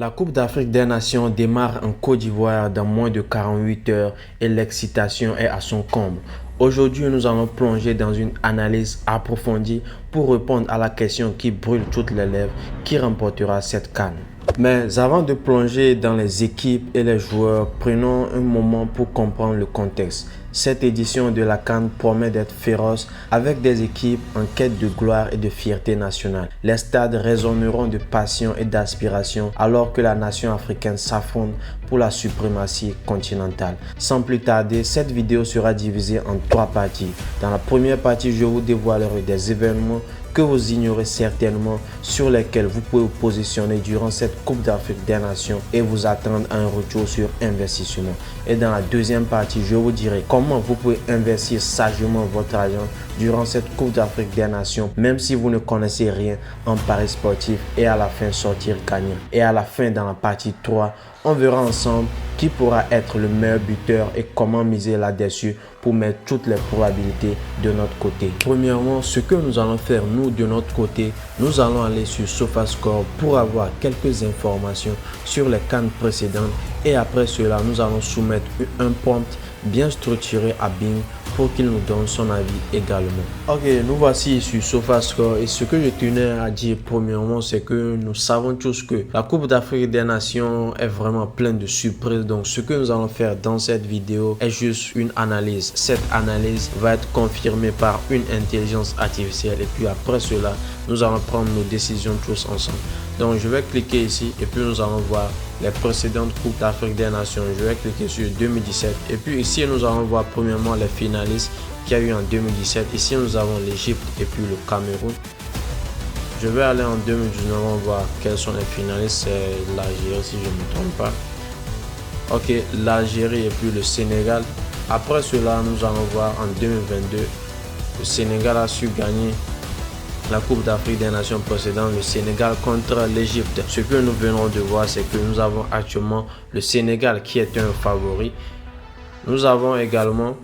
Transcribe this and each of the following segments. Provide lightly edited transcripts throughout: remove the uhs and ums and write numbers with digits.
La Coupe d'Afrique des Nations démarre en Côte d'Ivoire dans moins de 48 heures et l'excitation est à son comble. Aujourd'hui, nous allons plonger dans une analyse approfondie pour répondre à la question qui brûle toutes les lèvres, qui remportera cette CAN. Mais avant de plonger dans les équipes et les joueurs, prenons un moment pour comprendre le contexte. Cette édition de la CAN promet d'être féroce avec des équipes en quête de gloire et de fierté nationale. Les stades résonneront de passion et d'aspiration alors que la nation africaine s'affronte pour la suprématie continentale. Sans plus tarder, cette vidéo sera divisée en 3 parties. Dans la première partie, je vous dévoilerai des événements que vous ignorez certainement, sur lesquels vous pouvez vous positionner durant cette Coupe d'Afrique des Nations et vous attendre à un retour sur investissement. Et dans la deuxième partie, je vous dirai comment vous pouvez investir sagement votre argent durant cette Coupe d'Afrique des Nations, même si vous ne connaissez rien en paris sportif, et à la fin sortir gagnant. Et à la fin, dans la partie 3, on verra ensemble qui pourra être le meilleur buteur et comment miser là-dessus pour mettre toutes les probabilités de notre côté. Premièrement, ce que nous allons faire nous de notre côté, nous allons aller sur SofaScore pour avoir quelques informations sur les CAN précédentes et après cela, nous allons soumettre un prompt bien structuré à Bing pour qu'il nous donne son avis également. Ok, nous voici sur SofaScore et ce que je tenais à dire premièrement, c'est que nous savons tous que la Coupe d'Afrique des Nations est vraiment pleine de surprises. Donc ce que nous allons faire dans cette vidéo est juste une analyse. Cette analyse va être confirmée par une intelligence artificielle et puis après cela, nous allons prendre nos décisions tous ensemble. Donc je vais cliquer ici et puis nous allons voir les précédentes Coupes d'Afrique des Nations. Je vais cliquer sur 2017 et puis ici nous allons voir premièrement les finalistes qu'il y a eu en 2017. Ici nous avons l'Égypte et puis le Cameroun. Je vais aller en 2019, on va voir quels sont les finalistes. C'est l'Algérie si je ne me trompe pas. Ok, l'Algérie et puis le Sénégal. Après cela, nous allons voir en 2022, le Sénégal a su gagner la Coupe d'Afrique des Nations précédente, le Sénégal contre l'Égypte. Ce que nous venons de voir, c'est que nous avons actuellement le Sénégal qui est un favori. Nous avons également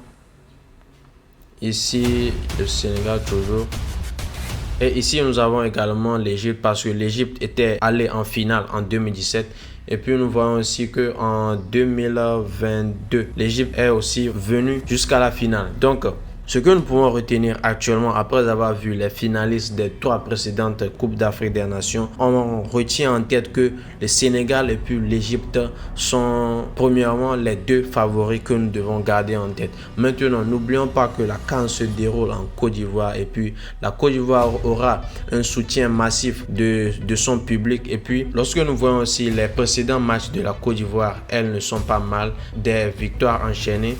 ici le Sénégal toujours. Et ici, nous avons également l'Égypte parce que l'Égypte était allée en finale en 2017. Et puis, nous voyons aussi qu'en 2022, l'Égypte est aussi venue jusqu'à la finale. Donc, ce que nous pouvons retenir actuellement après avoir vu les finalistes des 3 précédentes Coupes d'Afrique des Nations, on retient en tête que le Sénégal et puis l'Égypte sont premièrement les 2 favoris que nous devons garder en tête. Maintenant, n'oublions pas que la CAN se déroule en Côte d'Ivoire et puis la Côte d'Ivoire aura un soutien massif de son public. Et puis, lorsque nous voyons aussi les précédents matchs de la Côte d'Ivoire, elles ne sont pas mal, des victoires enchaînées.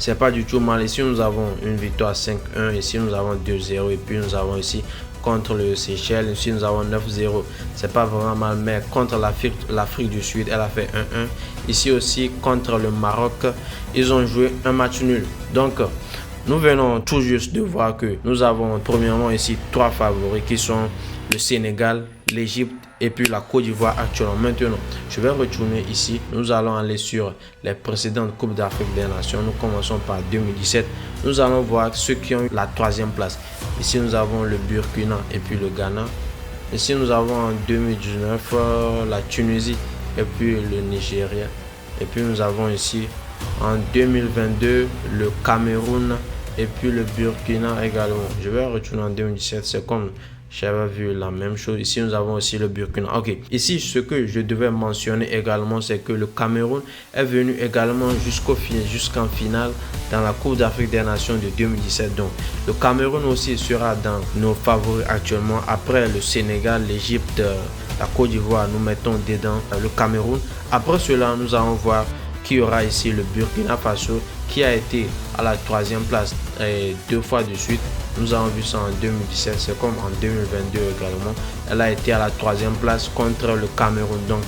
C'est pas du tout mal. Ici, nous avons une victoire 5-1. Ici, nous avons 2-0. Et puis, nous avons ici contre le Seychelles. Ici, nous avons 9-0. C'est pas vraiment mal. Mais contre l'Afrique du Sud, elle a fait 1-1. Ici aussi, contre le Maroc, ils ont joué un match nul. Donc, nous venons tout juste de voir que nous avons premièrement ici 3 favoris qui sont le Sénégal, l'Égypte et puis la Côte d'Ivoire actuellement. Maintenant, je vais retourner ici. Nous allons aller sur les précédentes Coupes d'Afrique des Nations. Nous commençons par 2017. Nous allons voir ceux qui ont eu la 3e place. Ici, nous avons le Burkina et puis le Ghana. Ici, nous avons en 2019 la Tunisie et puis le Nigeria. Et puis, nous avons ici en 2022 le Cameroun et puis le Burkina également. Je vais retourner en 2017. C'est comme j'avais vu la même chose. Ici, nous avons aussi le Burkina. Ok. Ici, ce que je devais mentionner également, c'est que le Cameroun est venu également jusqu'en finale dans la Coupe d'Afrique des Nations de 2017. Donc, le Cameroun aussi sera dans nos favoris actuellement. Après le Sénégal, l'Égypte, la Côte d'Ivoire, nous mettons dedans le Cameroun. Après cela, nous allons voir qui y aura ici le Burkina Faso qui a été à la 3e place 2 fois de suite. Nous avons vu ça en 2017, c'est comme en 2022 également. Elle a été à la 3e place contre le Cameroun. Donc,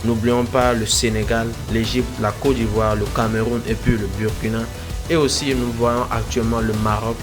n'oublions pas le Sénégal, l'Égypte, la Côte d'Ivoire, le Cameroun et puis le Burkina. Et aussi, nous voyons actuellement le Maroc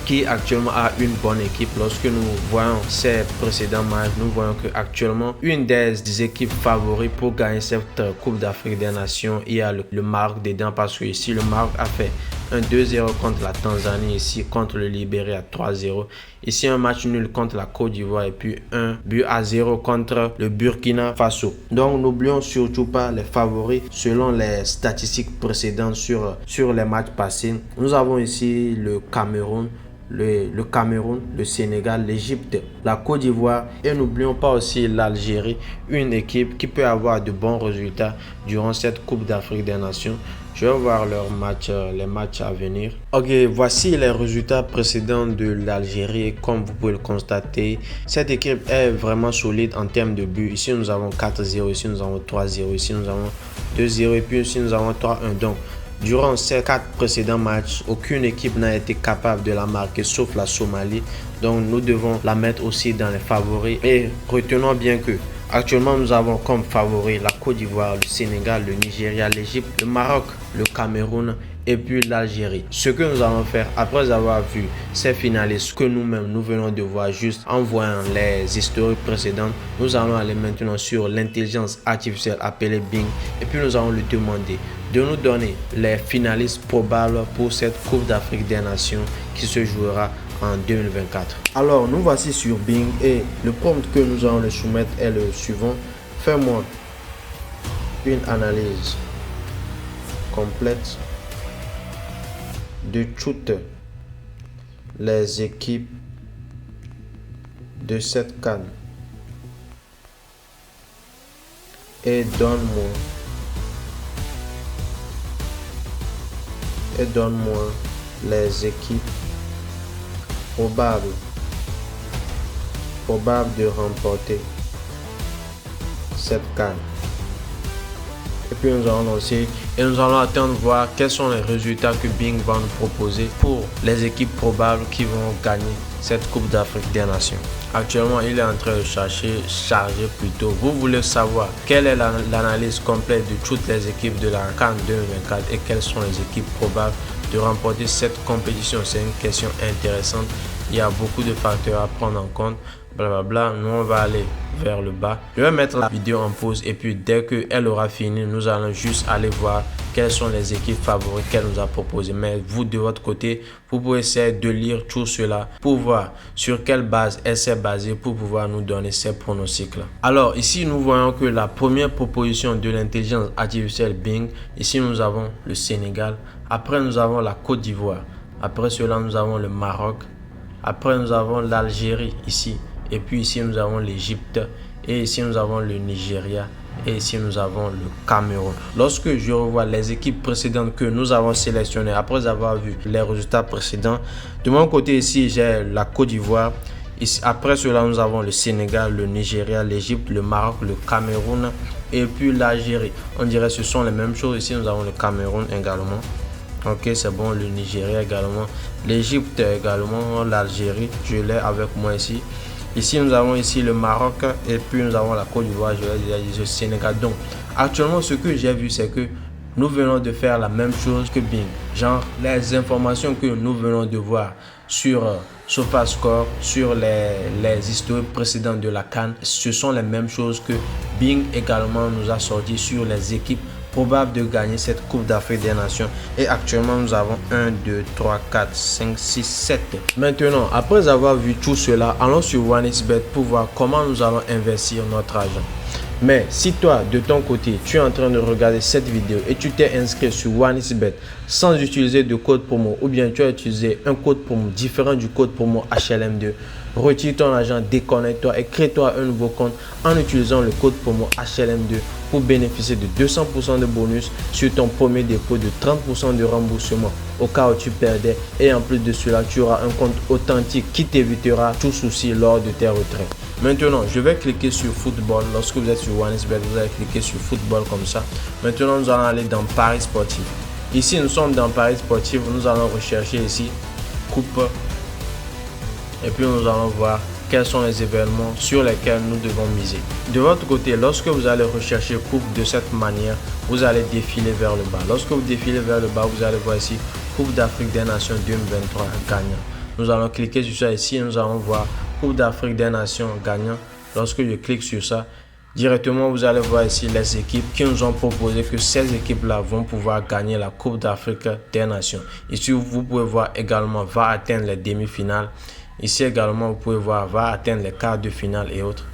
qui actuellement a une bonne équipe. Lorsque nous voyons ces précédents matchs, nous voyons que actuellement une des équipes favoris pour gagner cette Coupe d'Afrique des Nations, il y a le Maroc dedans parce que ici le Maroc a fait un 2-0 contre la Tanzanie, ici contre le Libéria 3-0. Ici un match nul contre la Côte d'Ivoire et puis 1-0 contre le Burkina Faso. Donc n'oublions surtout pas les favoris selon les statistiques précédentes sur les matchs passés. Nous avons ici le Cameroun, le Cameroun, le Sénégal, l'Égypte, la Côte d'Ivoire et n'oublions pas aussi l'Algérie, une équipe qui peut avoir de bons résultats durant cette Coupe d'Afrique des Nations. Je vais voir les matchs à venir. Ok, voici les résultats précédents de l'Algérie. Comme vous pouvez le constater, cette équipe est vraiment solide en termes de buts. Ici, nous avons 4-0, ici, nous avons 3-0, ici, nous avons 2-0 et puis ici, nous avons 3-1. Donc, durant ces 4 précédents matchs, aucune équipe n'a été capable de la marquer sauf la Somalie. Donc nous devons la mettre aussi dans les favoris. Et retenons bien que actuellement nous avons comme favoris la Côte d'Ivoire, le Sénégal, le Nigeria, l'Égypte, le Maroc, le Cameroun et puis l'Algérie. Ce que nous allons faire après avoir vu ces finalistes que nous-mêmes nous venons de voir juste en voyant les historiques précédentes, nous allons aller maintenant sur l'intelligence artificielle appelée Bing et puis nous allons lui demander de nous donner les finalistes probables pour cette Coupe d'Afrique des Nations qui se jouera en 2024. Alors nous voici sur Bing et le prompt que nous allons le soumettre est le suivant. Fais-moi une analyse complète de toutes les équipes de cette CAN et donne-moi les équipes probables de remporter cette CAN. Et puis nous allons lancer et nous allons attendre voir quels sont les résultats que Bing va nous proposer pour les équipes probables qui vont gagner cette Coupe d'Afrique des Nations. Actuellement, il est en train de charger plutôt. Vous voulez savoir quelle est l'analyse complète de toutes les équipes de la CAN 2024 et quelles sont les équipes probables de remporter cette compétition. C'est une question intéressante. Il y a beaucoup de facteurs à prendre en compte. Blablabla. Nous, on va aller vers le bas. Je vais mettre la vidéo en pause et puis dès qu'elle aura fini, nous allons juste aller voir quelles sont les équipes favorites qu'elle nous a proposées. Mais vous, de votre côté, vous pouvez essayer de lire tout cela pour voir sur quelle base elle s'est basée pour pouvoir nous donner ces pronostics-là. Alors, ici, nous voyons que la première proposition de l'intelligence artificielle Bing, ici, nous avons le Sénégal. Après, nous avons la Côte d'Ivoire. Après cela, nous avons le Maroc. Après, nous avons l'Algérie ici. Et puis ici, nous avons l'Égypte. Et ici, nous avons le Nigeria. Et ici, nous avons le Cameroun. Lorsque je revois les équipes précédentes que nous avons sélectionnées, après avoir vu les résultats précédents, de mon côté ici, j'ai la Côte d'Ivoire. Après cela, nous avons le Sénégal, le Nigeria, l'Égypte, le Maroc, le Cameroun et puis l'Algérie. On dirait que ce sont les mêmes choses. Ici, nous avons le Cameroun également. Ok, c'est bon, le Nigeria également, l'Égypte également, l'Algérie, je l'ai avec moi ici. Ici, nous avons ici le Maroc et puis nous avons la Côte d'Ivoire, je l'ai déjà dit, le Sénégal. Donc, actuellement, ce que j'ai vu, c'est que nous venons de faire la même chose que Bing. Genre, les informations que nous venons de voir sur SofaScore, sur les historiques précédents de la CAN, ce sont les mêmes choses que Bing également nous a sorti sur les équipes probable de gagner cette Coupe d'Afrique des Nations. Et actuellement, nous avons 1, 2, 3, 4, 5, 6, 7. Maintenant, après avoir vu tout cela, allons sur OneXBet pour voir comment nous allons investir notre argent. Mais si toi, de ton côté, tu es en train de regarder cette vidéo et tu t'es inscrit sur OneXBet sans utiliser de code promo ou bien tu as utilisé un code promo différent du code promo HLM2, retire ton argent, déconnecte-toi et crée-toi un nouveau compte en utilisant le code promo HLM2 pour bénéficier de 200% de bonus sur ton premier dépôt, de 30% de remboursement au cas où tu perdais et en plus de cela, tu auras un compte authentique qui t'évitera tout souci lors de tes retraits. Maintenant, je vais cliquer sur football. Lorsque vous êtes sur OneXBet, vous allez cliquer sur football comme ça. Maintenant, nous allons aller dans Paris sportif. Ici, nous sommes dans Paris sportif. Nous allons rechercher ici coupe. Et puis, nous allons voir quels sont les événements sur lesquels nous devons miser. De votre côté, lorsque vous allez rechercher coupe de cette manière, vous allez défiler vers le bas. Lorsque vous défilez vers le bas, vous allez voir ici Coupe d'Afrique des Nations 2023 gagnant. Nous allons cliquer sur ça ici. Nous allons voir Coupe d'Afrique des Nations gagnant. Lorsque je clique sur ça, Directement, vous allez voir ici les équipes qui nous ont proposé que ces équipes-là vont pouvoir gagner la Coupe d'Afrique des Nations. Ici, vous pouvez voir également va atteindre les demi-finales. Ici également, vous pouvez voir va atteindre les quarts de finale et autres.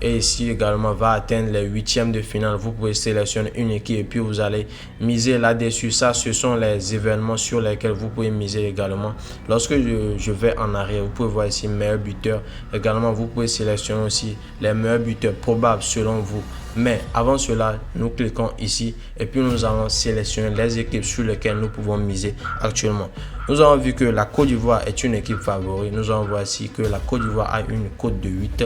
Et ici également va atteindre les huitièmes de finale. Vous pouvez sélectionner une équipe et puis vous allez miser là-dessus. Ça, ce sont les événements sur lesquels vous pouvez miser également. Lorsque je vais en arrière, vous pouvez voir ici meilleur buteur. Également, vous pouvez sélectionner aussi les meilleurs buteurs probables selon vous. Mais avant cela, nous cliquons ici et puis nous allons sélectionner les équipes sur lesquelles nous pouvons miser actuellement. Nous avons vu que la Côte d'Ivoire est une équipe favorite. Nous allons voir ici que la Côte d'Ivoire a une cote de 8.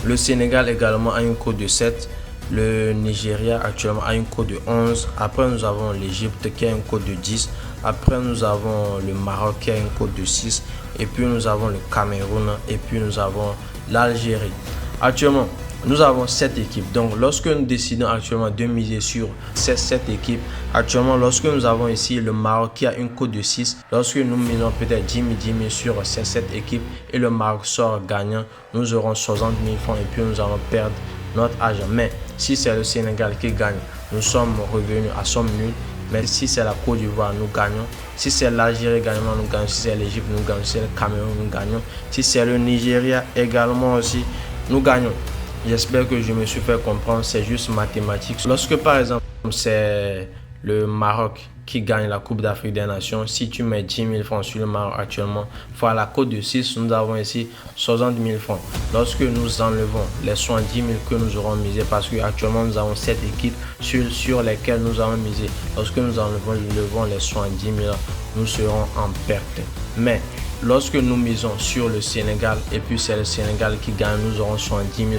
Le Sénégal également a une cote de 7. Le Nigeria actuellement a une cote de 11. Après, nous avons l'Égypte qui a une cote de 10. Après, nous avons le Maroc qui a une cote de 6. Et puis, nous avons le Cameroun. Et puis, nous avons l'Algérie. Actuellement, nous avons 7 équipes. Donc, lorsque nous décidons actuellement de miser sur ces 7 équipes, actuellement, lorsque nous avons ici le Maroc qui a une cote de 6, lorsque nous misons peut-être 10 000 sur ces 7 équipes et le Maroc sort gagnant, nous aurons 60 000 francs et puis nous allons perdre notre argent. Mais si c'est le Sénégal qui gagne, nous sommes revenus à somme nulle. Mais si c'est la Côte d'Ivoire, nous gagnons. Si c'est l'Algérie également, nous gagnons. Si c'est l'Égypte, nous gagnons. Si c'est le Cameroun, nous gagnons. Si c'est le Nigeria également aussi, nous gagnons. J'espère que je me suis fait comprendre, c'est juste mathématique. Lorsque par exemple c'est le Maroc qui gagne la Coupe d'Afrique des Nations, si tu mets 10 000 francs sur le Maroc actuellement, fois la cote de 6, nous avons ici 60 000 francs. Lorsque nous enlevons les 70 000 que nous aurons misé, parce qu'actuellement nous avons 7 équipes sur lesquelles nous avons misé. Lorsque nous enlevons les 70 000, nous serons en perte. Mais lorsque nous misons sur le Sénégal et puis c'est le Sénégal qui gagne, nous aurons 70 000,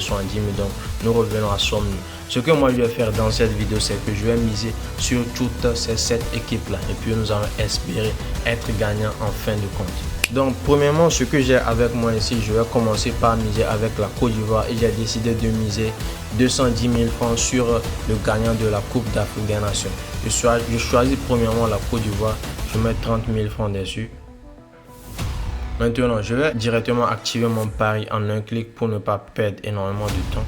donc nous revenons à somme nulle. Ce que moi je vais faire dans cette vidéo, c'est que je vais miser sur toutes ces 7 équipes-là et puis nous allons espérer être gagnants en fin de compte. Donc premièrement, ce que j'ai avec moi ici, je vais commencer par miser avec la Côte d'Ivoire et j'ai décidé de miser 210 000 francs sur le gagnant de la Coupe d'Afrique des Nations. Je choisis premièrement la Côte d'Ivoire, je mets 30 000 francs dessus. Maintenant, je vais directement activer mon pari en un clic pour ne pas perdre énormément de temps.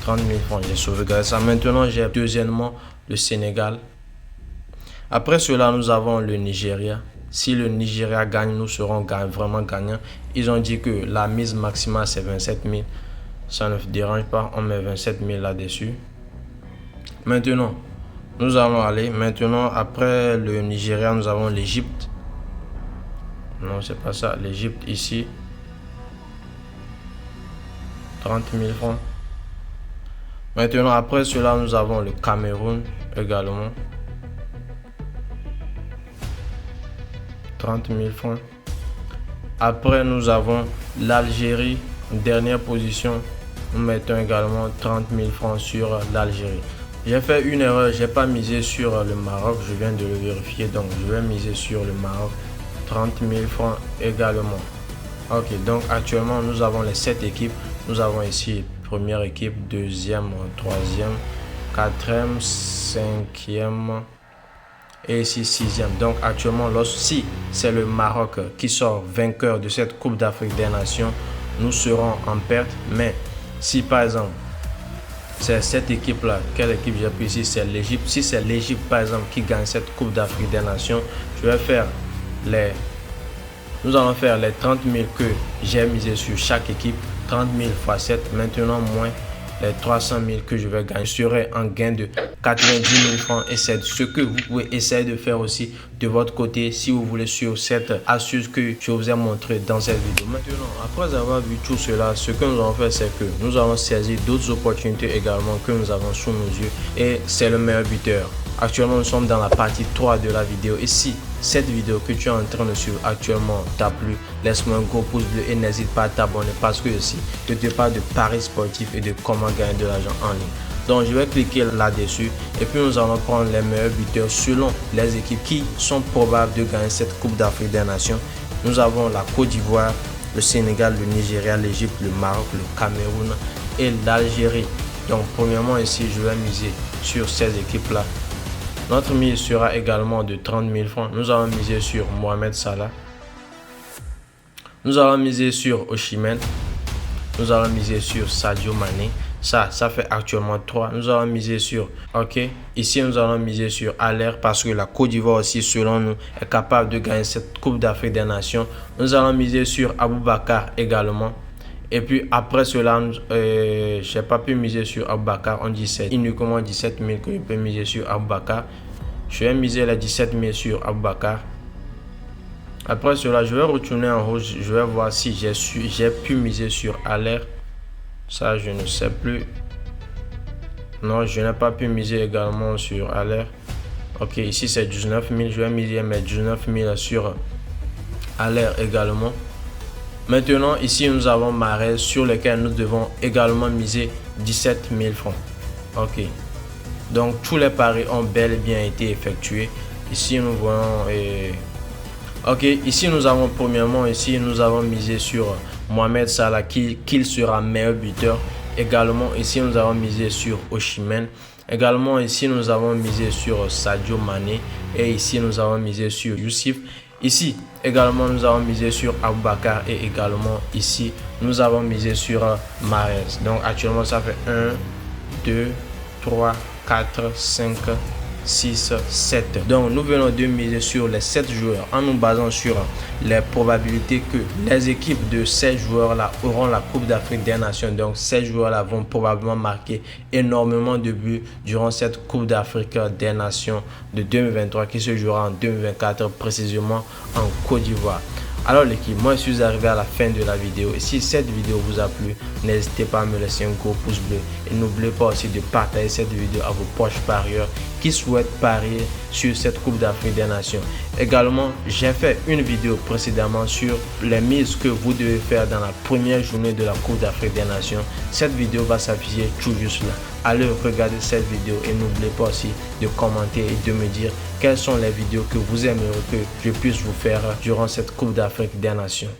30 000 francs, j'ai sauvegardé ça. Maintenant, j'ai deuxièmement le Sénégal. Après cela, nous avons le Nigeria. Si le Nigeria gagne, nous serons vraiment gagnants. Ils ont dit que la mise maximale, c'est 27 000. Ça ne dérange pas, on met 27 000 là-dessus. Maintenant, nous allons aller. Maintenant, après le Nigeria, nous avons l'Égypte. Non, c'est pas ça. L'Égypte ici. 30 000 francs. Maintenant, après cela, nous avons le Cameroun également. 30 000 francs. Après, nous avons l'Algérie. Dernière position. Nous mettons également 30 000 francs sur l'Algérie. J'ai fait une erreur. Je n'ai pas misé sur le Maroc. Je viens de le vérifier. Donc, je vais miser sur le Maroc. 30 000 francs également. Ok, donc actuellement nous avons les 7 équipes. Nous avons ici première équipe, deuxième, troisième, quatrième, cinquième et ici sixième. Donc actuellement, si c'est le Maroc qui sort vainqueur de cette Coupe d'Afrique des Nations, nous serons en perte. Mais si par exemple c'est cette équipe là, quelle équipe j'ai pris ici, c'est l'Égypte. Si c'est l'Égypte par exemple qui gagne cette Coupe d'Afrique des Nations, je vais faire nous allons faire les 30 000 que j'ai misé sur chaque équipe, 30 000 x 7, maintenant moins les 300 000 que je vais gagner. Je serai en gain de 90 000 francs et c'est ce que vous pouvez essayer de faire aussi de votre côté si vous voulez sur cette astuce que je vous ai montré dans cette vidéo. Maintenant, après avoir vu tout cela, ce que nous allons faire, c'est que nous allons saisir d'autres opportunités également que nous avons sous nos yeux et c'est le meilleur buteur. Actuellement, nous sommes dans la partie 3 de la vidéo et si cette vidéo que tu es en train de suivre actuellement t'a plu, laisse-moi un gros pouce bleu et n'hésite pas à t'abonner parce que ici, je te parle de paris sportifs et de comment gagner de l'argent en ligne. Donc, je vais cliquer là-dessus et puis nous allons prendre les meilleurs buteurs selon les équipes qui sont probables de gagner cette Coupe d'Afrique des Nations. Nous avons la Côte d'Ivoire, le Sénégal, le Nigeria, l'Égypte, le Maroc, le Cameroun et l'Algérie. Donc, premièrement ici, je vais miser sur ces équipes-là. Notre mise sera également de 30 000 francs. Nous allons miser sur Mohamed Salah. Nous allons miser sur Osimhen. Nous allons miser sur Sadio Mané. Ça fait actuellement 3. Nous allons miser sur, ok, ici nous allons miser sur Haller parce que la Côte d'Ivoire aussi, selon nous, est capable de gagner cette Coupe d'Afrique des Nations. Nous allons miser sur Aboubakar également. Et puis après cela, je n'ai pas pu miser sur Aboubakar. On dit c'est uniquement 17 000 que je peux miser sur Aboubakar. Je vais miser les 17 000 sur Aboubakar. Après cela, je vais retourner en haut. Je vais voir si j'ai pu miser sur Haller. Ça, je ne sais plus. Non, je n'ai pas pu miser également sur Haller. Ok, ici c'est 19 000. Je vais miser mes 19 000 sur Haller également. Maintenant, ici, nous avons Mahrez sur lequel nous devons également miser 17 000 francs. Ok. Donc, tous les paris ont bel et bien été effectués. Ici, nous voyons... Ok, ici, nous avons premièrement, ici, nous avons misé sur Mohamed Salah, qu'il sera meilleur buteur. Également, ici, nous avons misé sur Osimhen. Également, ici, nous avons misé sur Sadio Mané. Et ici, nous avons misé sur Youssef. Ici, également, nous avons misé sur Aboubakar. Et également, ici, nous avons misé sur Mahrez. Donc, actuellement, ça fait 1, 2, 3, 4, 5, 6, 7. Donc, nous venons de miser sur les 7 joueurs en nous basant sur les probabilités que les équipes de ces joueurs-là auront la Coupe d'Afrique des Nations. Donc, ces joueurs-là vont probablement marquer énormément de buts durant cette Coupe d'Afrique des Nations de 2023 qui se jouera en 2024, précisément en Côte d'Ivoire. Alors l'équipe, moi je suis arrivé à la fin de la vidéo et si cette vidéo vous a plu, n'hésitez pas à me laisser un gros pouce bleu et n'oubliez pas aussi de partager cette vidéo à vos proches parieurs qui souhaitent parier sur cette Coupe d'Afrique des Nations. Également, j'ai fait une vidéo précédemment sur les mises que vous devez faire dans la première journée de la Coupe d'Afrique des Nations. Cette vidéo va s'afficher tout juste là. Allez regarder cette vidéo et n'oubliez pas aussi de commenter et de me dire quelles sont les vidéos que vous aimeriez que je puisse vous faire durant cette Coupe d'Afrique des Nations.